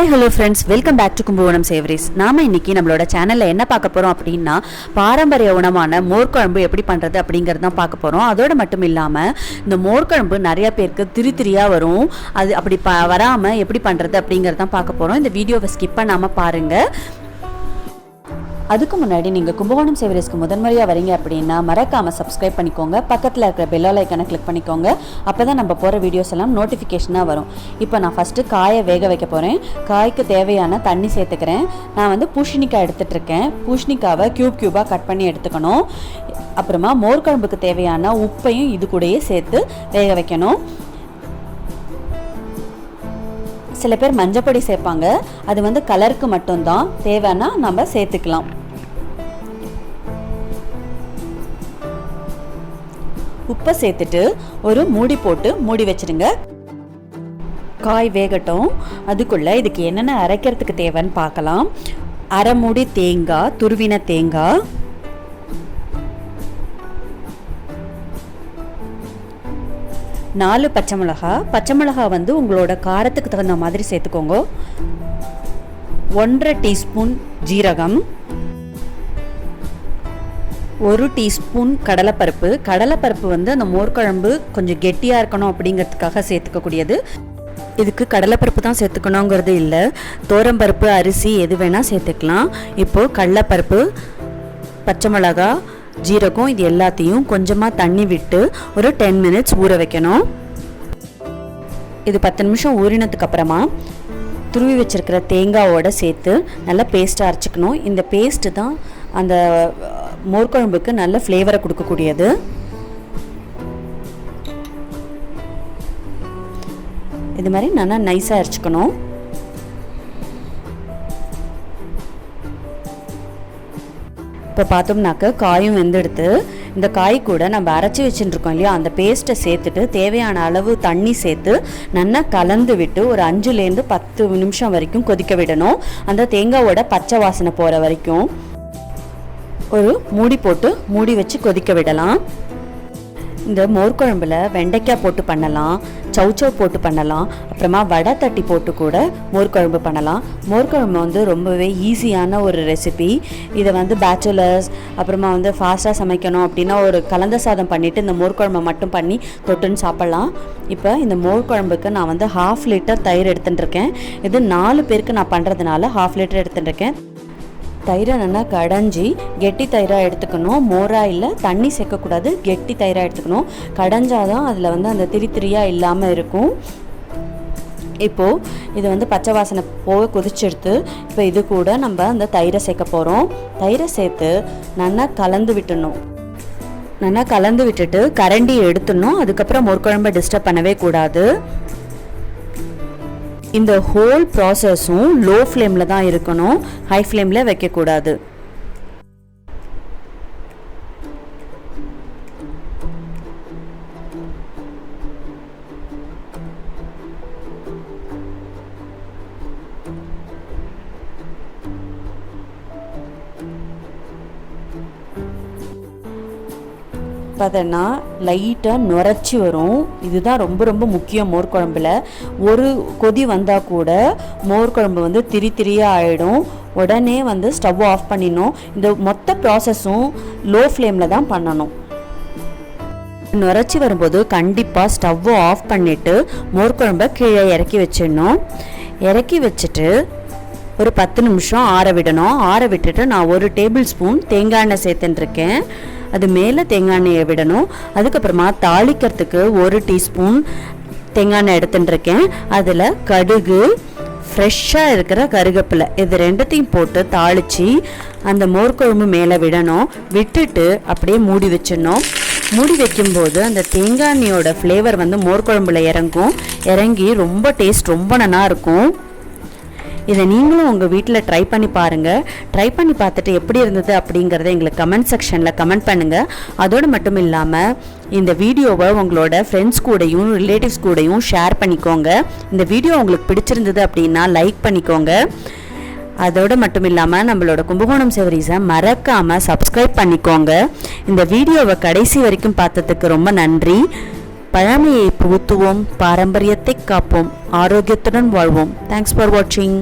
Hi hello friends welcome back to Kumbakonam savouries नाम इनकी நம்மளோட சேனல்ல என்ன பார்க்க போறோம் அப்படினா பாரம்பரிய உணவான மோர் குழம்பு எப்படி பண்றது அப்படிங்கறத தான் பார்க்க போறோம். அதோட மட்டும் இல்லாம இந்த மோர் குழம்பு நிறைய பேருக்கு திரித்திரியா வரும். அது அப்படி வராம எப்படி பண்றது அப்படிங்கறத தான் பார்க்க போறோம். இந்த வீடியோவை ஸ்கிப் பண்ணாம பாருங்க. அதுக்கு முன்னாடி நீங்கள் கும்பகோணம் சேவரீஸ்க்கு முதன்முறையாக வரீங்க அப்படின்னா மறக்காமல் சப்ஸ்கிரைப் பண்ணிக்கோங்க. பக்கத்தில் இருக்கிற பெல் ஐக்கானை கிளிக் பண்ணிக்கோங்க. அப்போ தான் நம்ம போகிற வீடியோஸ் எல்லாம் நோட்டிஃபிகேஷனாக வரும். இப்போ நான் ஃபஸ்ட்டு காயை வேக வைக்க போகிறேன். காய்க்கு தேவையான தண்ணி சேர்த்துக்கிறேன். நான் வந்து பூசணிக்காய் எடுத்துகிட்ருக்கேன். பூசணிக்காவை க்யூபாக கட் பண்ணி எடுத்துக்கணும். அப்புறமா மோர் குழம்புக்கு தேவையான உப்பையும் இது கூடயே சேர்த்து வேக வைக்கணும். சில பேர் மஞ்சப்பொடி சேர்ப்பாங்க. அது வந்து கலருக்கு மட்டும்தான், தேவைன்னா நம்ம சேர்த்துக்கலாம். உப்பை சேர்த்துட்டு ஒரு மூடி போட்டு மூடி வச்சிடுங்க. காய் வேகட்டும். அதுக்குள்ள இதுக்கு என்னென்ன அரைக்கிறதுக்கு தேவைன்னு பார்க்கலாம். அரை மூடி தேங்காய், துருவின தேங்காய், நாலு பச்சை மிளகா வந்து உங்களோட காரத்துக்கு தகுந்த மாதிரி சேர்த்துக்கோங்க. 1.5 டீஸ்பூன் ஜீரகம், 1 டீஸ்பூன் கடலைப்பருப்பு வந்து அந்த மோர் குழம்பு கொஞ்சம் கெட்டியாக இருக்கணும் அப்படிங்கிறதுக்காக சேர்த்துக்கக்கூடியது. இதுக்கு கடலைப்பருப்பு தான் சேர்த்துக்கணுங்கிறது இல்லை, தோரம்பருப்பு, அரிசி எது வேணால் சேர்த்துக்கலாம். இப்போது கடலைப்பருப்பு, பச்சை மிளகா, ஜீரகம் இது எல்லாத்தையும் கொஞ்சமாக தண்ணி விட்டு ஒரு 10 மினிட்ஸ் ஊற வைக்கணும். இது 10 நிமிஷம் ஊறினதுக்கு அப்புறமா துருவி வச்சிருக்கிற தேங்காவோட சேர்த்து நல்லா பேஸ்ட்டாக அரைச்சிக்கணும். இந்த பேஸ்ட்டு தான் அந்த மோர் குழம்புக்கு நல்ல ஃப்ளேவரை கொடுக்கக்கூடியது. இது மாதிரி நல்லா நைஸாக அரைச்சிக்கணும். இப்போ பார்த்தோம்னாக்க காயும் வெந்தெடுத்து இந்த காய் கூட நம்ம அரைச்சி வச்சுருக்கோம் இல்லையா, அந்த பேஸ்ட்டை சேர்த்துட்டு தேவையான அளவு தண்ணி சேர்த்து நல்லா கலந்து விட்டு ஒரு 5லேருந்து 10 நிமிஷம் வரைக்கும் கொதிக்க விடணும். அந்த தேங்காவோட பச்சை வாசனை போகிற வரைக்கும் ஒரு மூடி போட்டு மூடி வச்சு கொதிக்க விடலாம். இந்த மோர் குழம்புல வெண்டைக்காய் போட்டு பண்ணலாம், சௌச்சவ் போட்டு பண்ணலாம், அப்புறமா வடை தட்டி போட்டு கூட மோர் குழம்பு பண்ணலாம். மோர் குழம்பு வந்து ரொம்பவே ஈஸியான ஒரு ரெசிபி. இதை வந்து பேச்சுலர்ஸ் அப்புறமா வந்து ஃபாஸ்ட்டாக சமைக்கணும் அப்படின்னா ஒரு கலந்த சாதம் பண்ணிவிட்டு இந்த மோர் குழம்பை மட்டும் பண்ணி தொட்டுன்னு சாப்பிட்லாம். இப்போ இந்த மோர் குழம்புக்கு நான் வந்து 1/2 லிட்டர் தயிர் எடுத்துட்டுருக்கேன். இது 4 பேருக்கு நான் பண்ணுறதுனால 1/2 லிட்டர் எடுத்துட்டுருக்கேன். தயிரை நல்லா கடைஞ்சி கெட்டி தயிராக எடுத்துக்கணும். மோராக இல்லை, தண்ணி சேர்க்கக்கூடாது, கெட்டி தயிராக எடுத்துக்கணும். கடைஞ்சாதான் அதில் வந்து அந்த திரியாக இல்லாமல் இருக்கும். இப்போது இது வந்து பச்சை வாசனை போக கொதிச்செடுத்து இப்போ இது கூட நம்ம அந்த தயிரை சேர்க்க போகிறோம். தயிரை சேர்த்து நல்லா கலந்து விட்டுணும். நல்லா கலந்து விட்டுட்டு கரண்டி எடுத்துடணும். அதுக்கப்புறம் மோர் குழம்பை டிஸ்டர்ப் பண்ணவே கூடாது. இந்த ஹோல் ப்ராசஸும் லோ ஃப்ளேமில் தான் இருக்கணும், ஹை ஃப்ளேமில் வைக்கக்கூடாது. பார்த்தோன்னா லைட்டாக நுரைச்சி வரும். இதுதான் ரொம்ப ரொம்ப முக்கியம் மோர் குழம்புல. ஒரு கொதி வந்தால் கூட மோர் குழம்பு வந்து திரியாக ஆகிடும். உடனே வந்து ஸ்டவ் ஆஃப் பண்ணிடணும். இந்த மொத்த ப்ராசஸும் லோ ஃப்ளேமில் தான் பண்ணணும். நுரைச்சி வரும்போது கண்டிப்பாக ஸ்டவ்வை ஆஃப் பண்ணிவிட்டு மோர் குழம்பை கீழே இறக்கி வச்சிடணும். இறக்கி வச்சுட்டு ஒரு 10 நிமிஷம் ஆற விடணும். ஆற விட்டுட்டு நான் 1 டேபிள் ஸ்பூன் தேங்காய் எண்ணெய் சேர்த்துட்டுருக்கேன். அது மேலே தேங்காய் எண்ணெயை விடணும். அதுக்கப்புறமா தாளிக்கிறதுக்கு 1 டீஸ்பூன் தேங்காய் எண்ணெய் எடுத்துட்டுருக்கேன். அதில் கடுகு, ஃப்ரெஷ்ஷாக இருக்கிற கருவேப்பிலை இது ரெண்டுத்தையும் போட்டு தாளித்து அந்த மோர் குழம்பு மேலே விடணும். விட்டுட்டு அப்படியே மூடி வச்சிடணும். மூடி வைக்கும்போது அந்த தேங்காய் எண்ணெயோட ஃப்ளேவர் வந்து மோர் குழம்புல இறங்கி ரொம்ப டேஸ்ட் ரொம்ப நல்லா இருக்கும். இதை நீங்களும் உங்கள் வீட்டில் ட்ரை பண்ணி பாருங்கள். ட்ரை பண்ணி பார்த்துட்டு எப்படி இருந்தது அப்படிங்கிறத எங்களுக்கு கமெண்ட் செக்ஷனில் கமெண்ட் பண்ணுங்கள். அதோடு மட்டும் இல்லாமல் இந்த வீடியோவை உங்களோட ஃப்ரெண்ட்ஸ் கூடயும் ரிலேட்டிவ்ஸ் கூடயும் ஷேர் பண்ணிக்கோங்க. இந்த வீடியோ உங்களுக்கு பிடிச்சிருந்தது அப்படின்னா லைக் பண்ணிக்கோங்க. அதோடு மட்டும் இல்லாமல் நம்மளோட கும்பகோணம் சேவரீஸை மறக்காமல் சப்ஸ்கிரைப் பண்ணிக்கோங்க. இந்த வீடியோவை கடைசி வரைக்கும் பார்த்ததுக்கு ரொம்ப நன்றி. பழமையை புகுத்துவோம், பாரம்பரியத்தை காப்போம், ஆரோக்கியத்துடன் வாழ்வோம். தேங்க்ஸ் ஃபார் வாட்சிங்.